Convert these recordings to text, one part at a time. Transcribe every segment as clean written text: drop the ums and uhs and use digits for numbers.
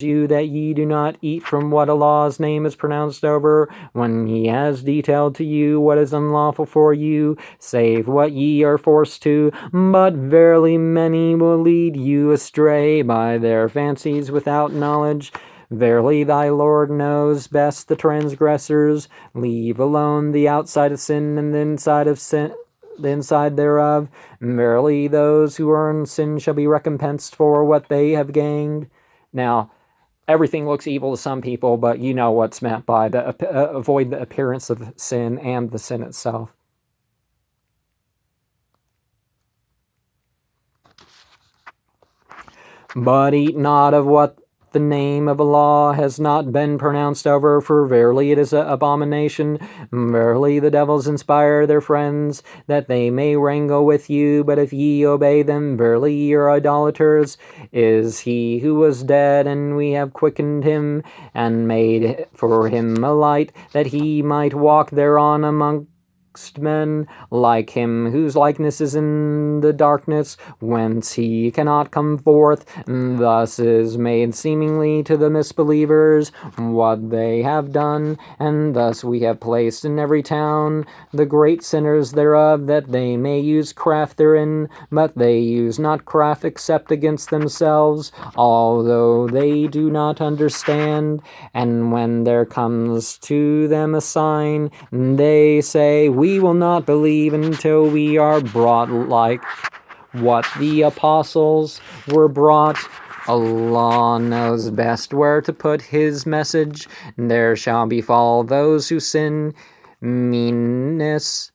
you that ye do not eat from what Allah's name is pronounced over, when he has detailed to you what is unlawful for you, save what ye are forced to. But verily many will lead you astray by their fancies without knowledge. Verily thy Lord knows best the transgressors. Leave alone the outside of sin and the inside of sin, the inside thereof. Verily those who earn sin shall be recompensed for what they have gained. Now, everything looks evil to some people, but you know what's meant by avoid the appearance of sin and the sin itself. But eat not of what the name of Allah has not been pronounced over, for verily it is an abomination. Verily the devils inspire their friends, that they may wrangle with you, but if ye obey them, verily ye are idolaters. Is he who was dead, and we have quickened him, and made for him a light, that he might walk thereon amongst men, like him whose likeness is in the darkness, whence he cannot come forth. Thus is made seemingly to the misbelievers what they have done, and thus we have placed in every town the great sinners thereof, that they may use craft therein, but they use not craft except against themselves, although they do not understand. And when there comes to them a sign, they say, we will not believe until we are brought like what the apostles were brought. Allah knows best where to put his message. There shall befall those who sin meanness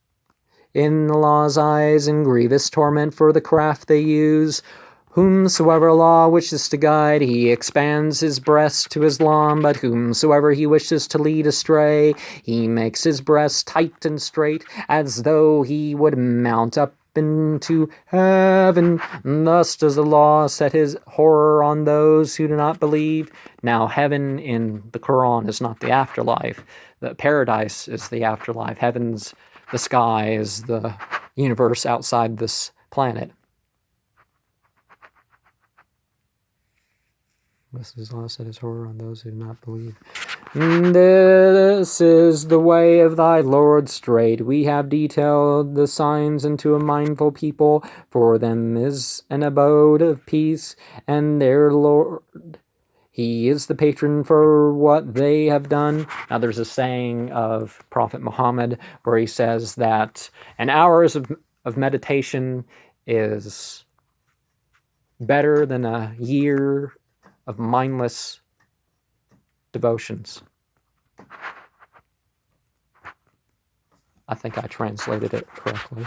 in Allah's eyes, and grievous torment for the craft they use. Whomsoever Allah wishes to guide, he expands his breast to Islam, but whomsoever he wishes to lead astray, he makes his breast tight and straight, as though he would mount up into heaven. Thus does Allah set his horror on those who do not believe. Now, heaven in the Quran is not the afterlife. The paradise is the afterlife. Heaven's the sky, is the universe outside this planet. This is Allah set his horror on those who do not believe. This is the way of thy Lord straight. We have detailed the signs unto a mindful people. For them is an abode of peace, and their Lord, he is the patron for what they have done. Now there's a saying of Prophet Muhammad where he says that an hour of meditation is better than a year of mindless devotions. I think I translated it correctly.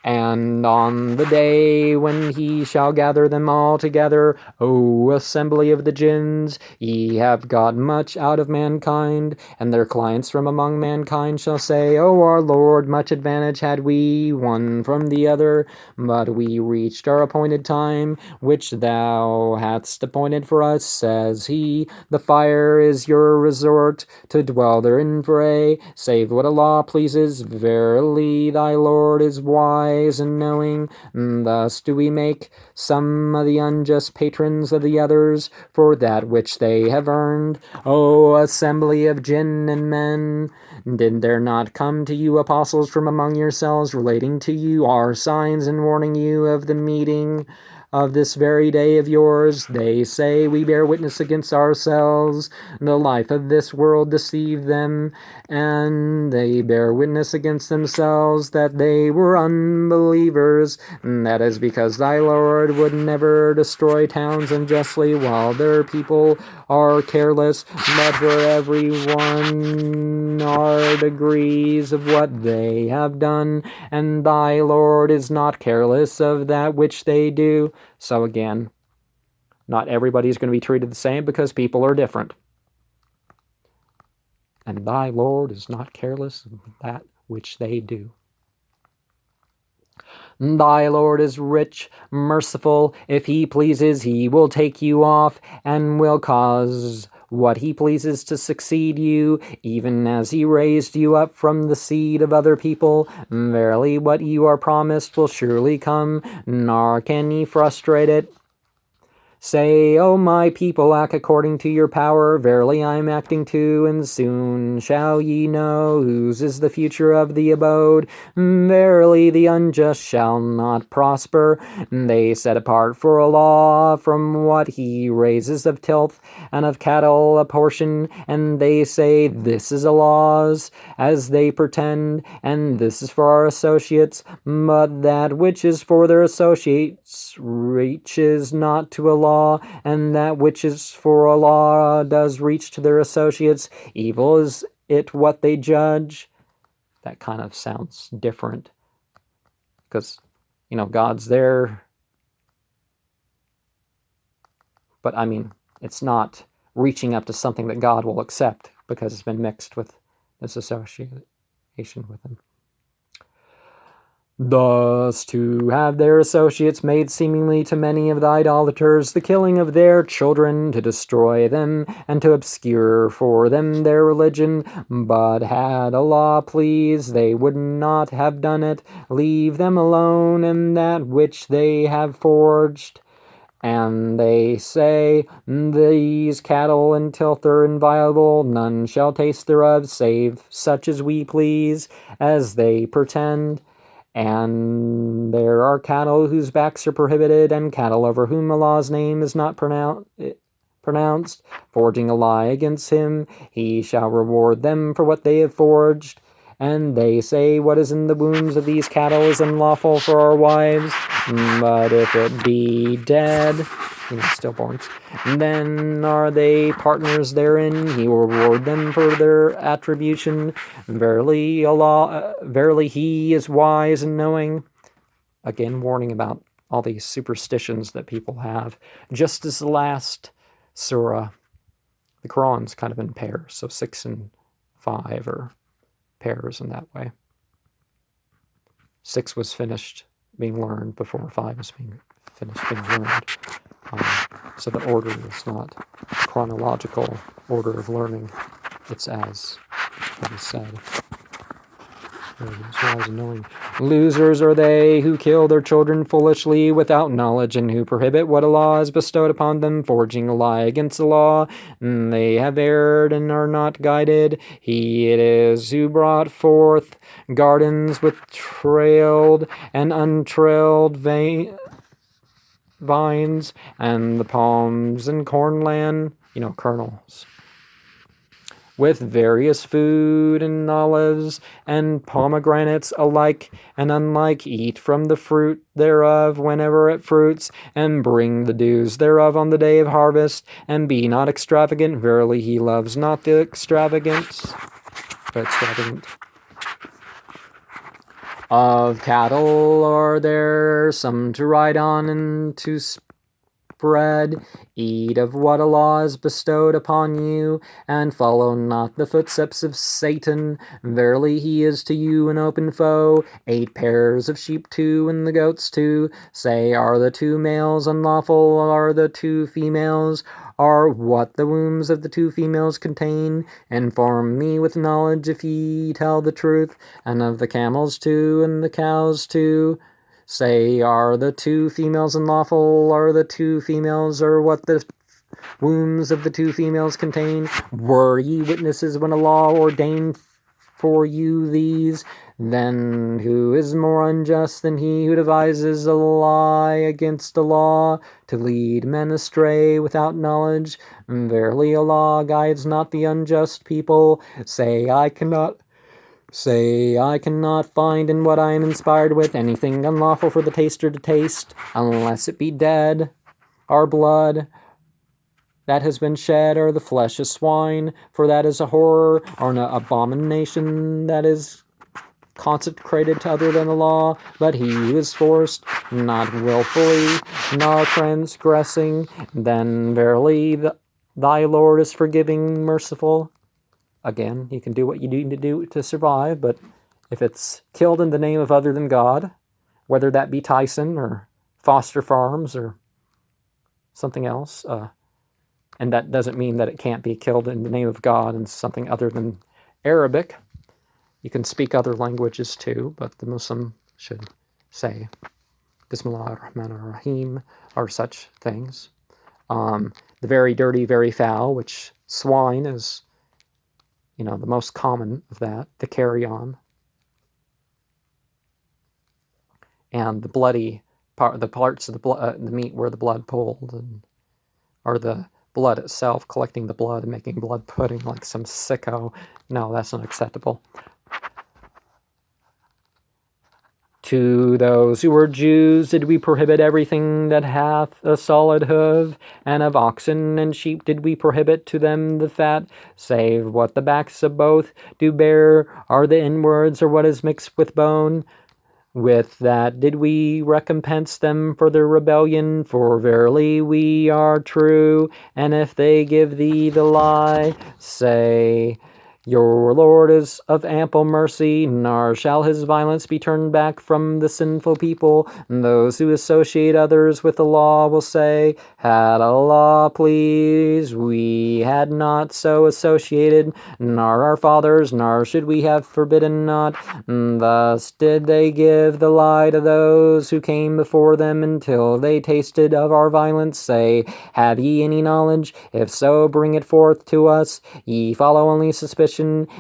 And on the day when he shall gather them all together, O assembly of the jinns, ye have got much out of mankind, and their clients from among mankind shall say, O our Lord, much advantage had we one from the other, but we reached our appointed time, which thou hadst appointed for us. Says he, the fire is your resort, to dwell therein for aye, save what Allah pleases. Verily thy Lord is wise and knowing. Thus do we make some of the unjust patrons of the others for that which they have earned. O assembly of jinn and men, did there not come to you apostles from among yourselves, relating to you our signs and warning you of the meeting of this very day of yours? They say, we bear witness against ourselves, the life of this world deceived them, and they bear witness against themselves that they were unbelievers. That is because thy Lord would never destroy towns unjustly while their people are careless, but for everyone are degrees of what they have done, and thy Lord is not careless of that which they do. So again, not everybody's going to be treated the same because people are different. And thy Lord is not careless of that which they do. Thy Lord is rich, merciful. If he pleases, he will take you off, and will cause what he pleases to succeed you, even as he raised you up from the seed of other people. Verily, what you are promised will surely come, nor can ye frustrate it. Say, O my people, act according to your power. Verily I am acting too, and soon shall ye know whose is the future of the abode. Verily the unjust shall not prosper. They set apart for a law from what he raises of tilth, and of cattle a portion, and they say, this is a law's, as they pretend, and this is for our associates, but that which is for their associates reaches not to a law, and that which is for a law does reach to their associates. Evil is it what they judge. That kind of sounds different, because, God's there, but I mean, it's not reaching up to something that God will accept, because it's been mixed with this association with him. Thus, to have their associates made seemingly to many of the idolaters the killing of their children, to destroy them, and to obscure for them their religion. But had Allah pleased, they would not have done it. Leave them alone, and that which they have forged. And they say, these cattle and tilth are inviolable, none shall taste thereof, save such as we please, as they pretend. And there are cattle whose backs are prohibited, and cattle over whom Allah's name is not pronounced, forging a lie against him. He shall reward them for what they have forged. And they say, what is in the wombs of these cattle is unlawful for our wives, but if it be dead, stillborns, then are they partners therein. He will reward them for their attribution. Verily he is wise and knowing. Again, warning about all these superstitions that people have. Just as the last surah, the Quran's kind of in pairs, so 6 and 5 are pairs in that way. 6 was finished being learned before 5 was finished being learned. So the order is not chronological order of learning. It's as it is said. Wise and knowing. Losers are they who kill their children foolishly without knowledge, and who prohibit what Allah has bestowed upon them, forging a lie against the law. They have erred and are not guided. He it is who brought forth gardens with trailed and untrailed vines, and the palms and cornland, kernels, with various food and olives and pomegranates alike and unlike. Eat from the fruit thereof whenever it fruits, and bring the dues thereof on the day of harvest, and be not extravagant. Verily he loves not the extravagant. Of cattle are there some to ride on and to spread. Eat of what Allah has bestowed upon you, and follow not the footsteps of Satan. Verily he is to you an open foe. 8 pairs of sheep too, and the goats too. Say, are the 2 males unlawful? Are the 2 females? Are what the wombs of the 2 females contain? Inform me with knowledge if ye tell the truth. And of the camels too, and the cows too. Say, are the 2 females unlawful? Are the 2 females, or what the wombs of the 2 females contain? Were ye witnesses when Allah ordained for you these? Then who is more unjust than he who devises a lie against a law, to lead men astray without knowledge? Verily Allah guides not the unjust people. Say, I cannot find in what I am inspired with anything unlawful for the taster to taste, unless it be dead, or blood that has been shed, or the flesh of swine, for that is a horror, or an abomination that is consecrated to other than the law. But he who is forced, not willfully, nor transgressing, then verily thy Lord is forgiving, merciful. Again, you can do what you need to do to survive, but if it's killed in the name of other than God, whether that be Tyson or Foster Farms or something else, and that doesn't mean that it can't be killed in the name of God and something other than Arabic. You can speak other languages too, but the Muslim should say Bismillah ar-Rahman ar-Rahim or such things. The very dirty, very foul, which swine is, the most common of that, the carrion. And the bloody the parts of the meat where the blood pooled, or the blood itself, collecting the blood and making blood pudding like some sicko. No, that's not acceptable. To those who were Jews did we prohibit everything that hath a solid hoof, and of oxen and sheep did we prohibit to them the fat, save what the backs of both do bear, are the inwards, or what is mixed with bone. With that did we recompense them for their rebellion, for verily we are true, and if they give thee the lie, say, your Lord is of ample mercy, nor shall his violence be turned back from the sinful people. And those who associate others with the law will say, had Allah pleased, we had not so associated, nor our fathers, nor should we have forbidden not. And thus did they give the lie to those who came before them until they tasted of our violence. Say, have ye any knowledge? If so, bring it forth to us. Ye follow only suspicion,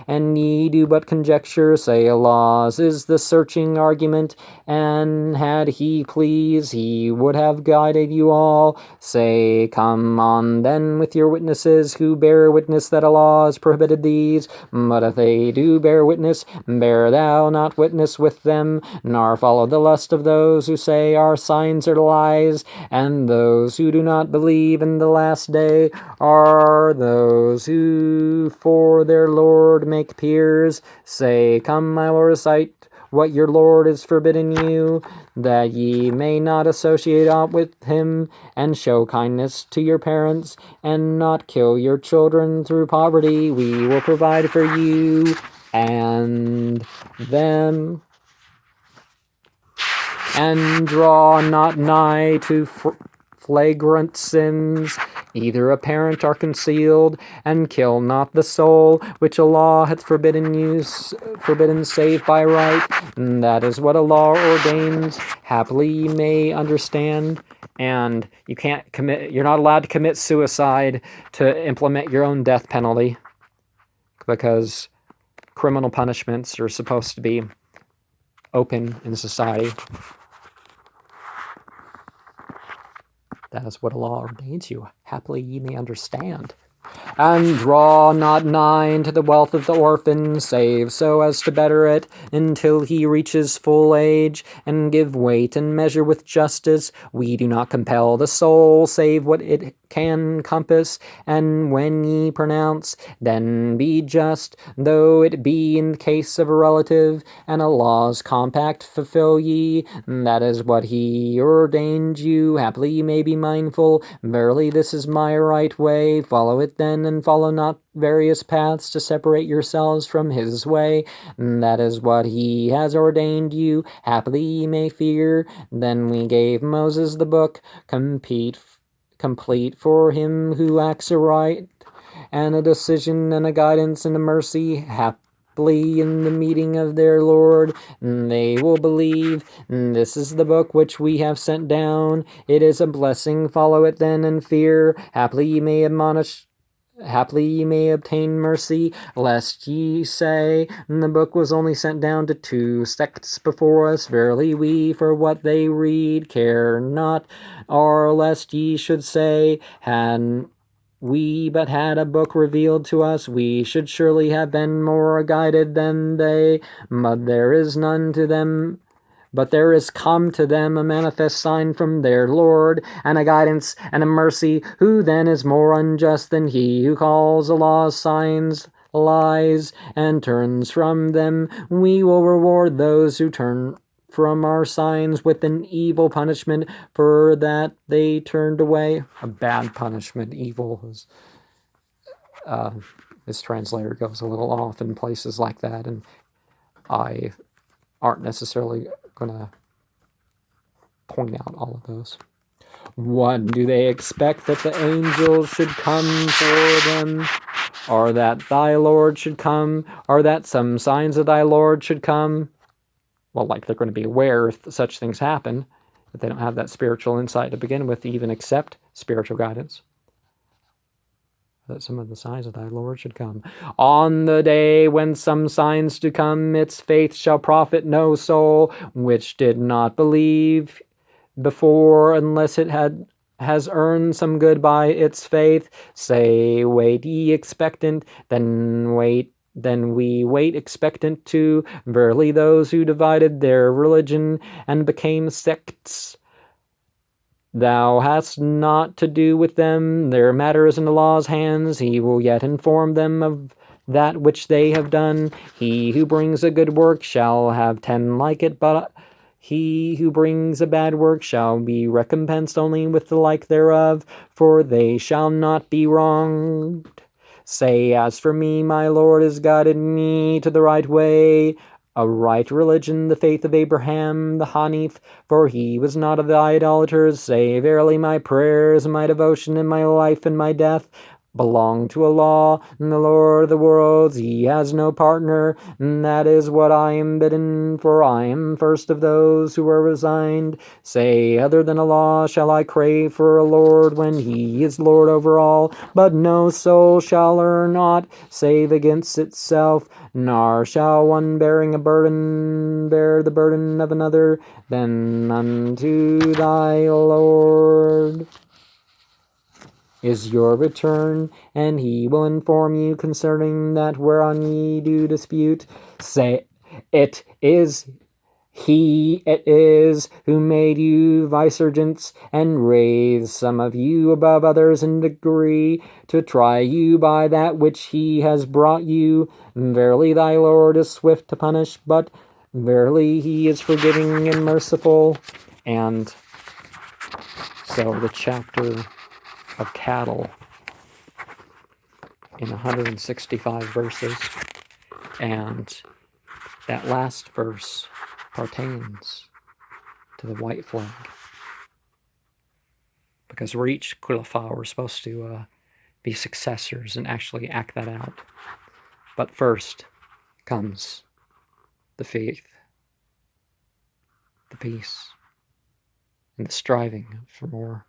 and ye do but conjecture. Say, Allah's is the searching argument, and had he pleased, he would have guided you all. Say, come on then with your witnesses, who bear witness that Allah has prohibited these. But if they do bear witness, bear thou not witness with them, nor follow the lust of those who say our signs are lies, and those who do not believe in the last day are those who for their Lord make peers. Say, come, I will recite what your Lord is forbidden you, that ye may not associate aught with him, and show kindness to your parents, and not kill your children through poverty. We will provide for you and them. And draw not nigh to flagrant sins, either apparent or concealed, and kill not the soul which Allah hath forbidden save by right. And that is what Allah ordains. Happily ye may understand. And you're not allowed to commit suicide to implement your own death penalty, because criminal punishments are supposed to be open in society. That is what Allah ordains you. Happily ye may understand. And draw not nigh to the wealth of the orphan, save so as to better it, until he reaches full age, and give weight and measure with justice. We do not compel the soul, save what it can compass, and when ye pronounce, then be just, though it be in case of a relative, and Allah's compact fulfill ye. That is what he ordained you. Happily ye may be mindful. Verily this is my right way. Follow it then, and follow not various paths to separate yourselves from his way. That is what he has ordained you. Happily ye may fear. Then we gave Moses the book, complete for him who acts aright, and a decision and a guidance and a mercy. Happily in the meeting of their Lord, they will believe. This is the book which we have sent down. It is a blessing. Follow it then and fear. Happily ye may obtain mercy, lest ye say, the book was only sent down to 2 sects before us. Verily we for what they read care not, or lest ye should say, had we but had a book revealed to us, we should surely have been more guided than they. But there is come to them a manifest sign from their Lord, and a guidance and a mercy. Who then is more unjust than he who calls Allah's signs lies, and turns from them? We will reward those who turn from our signs with an evil punishment, for that they turned away. A bad punishment. Evil is... this translator goes a little off in places like that, and I aren't necessarily going to point out all of those. What do they expect, that the angels should come for them, or that thy Lord should come, or that some signs of thy Lord should come? Well, like they're going to be aware if such things happen. but they don't have that spiritual insight to begin with to even accept spiritual guidance. That some of the signs of thy Lord should come. On the day when some signs do come, its faith shall profit no soul, which did not believe before, unless it has earned some good by its faith. Say, wait ye expectant, then we wait expectant too. Verily those who divided their religion and became sects, thou hast naught to do with them, their matter is in the law's hands. He will yet inform them of that which they have done. He who brings a good work shall have 10 like it, but he who brings a bad work shall be recompensed only with the like thereof, for they shall not be wronged. Say, as for me, my Lord has guided me to the right way, a right religion, the faith of Abraham, the Hanif, for he was not of the idolaters. Say, verily my prayers, and my devotion, and my life, and my death belong to Allah, and the Lord of the worlds. He has no partner, and that is what I am bidden, for I am first of those who are resigned. Say, other than Allah shall I crave for a Lord, when He is Lord over all, but no soul shall learn aught save against itself, nor shall one bearing a burden bear the burden of another. Then unto thy Lord is your return, and He will inform you concerning that whereon ye do dispute. Say, it is who made you vicegerents, and raised some of you above others in degree, to try you by that which He has brought you. Verily thy Lord is swift to punish, but verily He is forgiving and merciful. And so the chapter of cattle in 165 verses, and that last verse pertains to the white flag, because we're each khulafa, we're supposed to be successors and actually act that out. But first comes the faith, the peace, and the striving for more.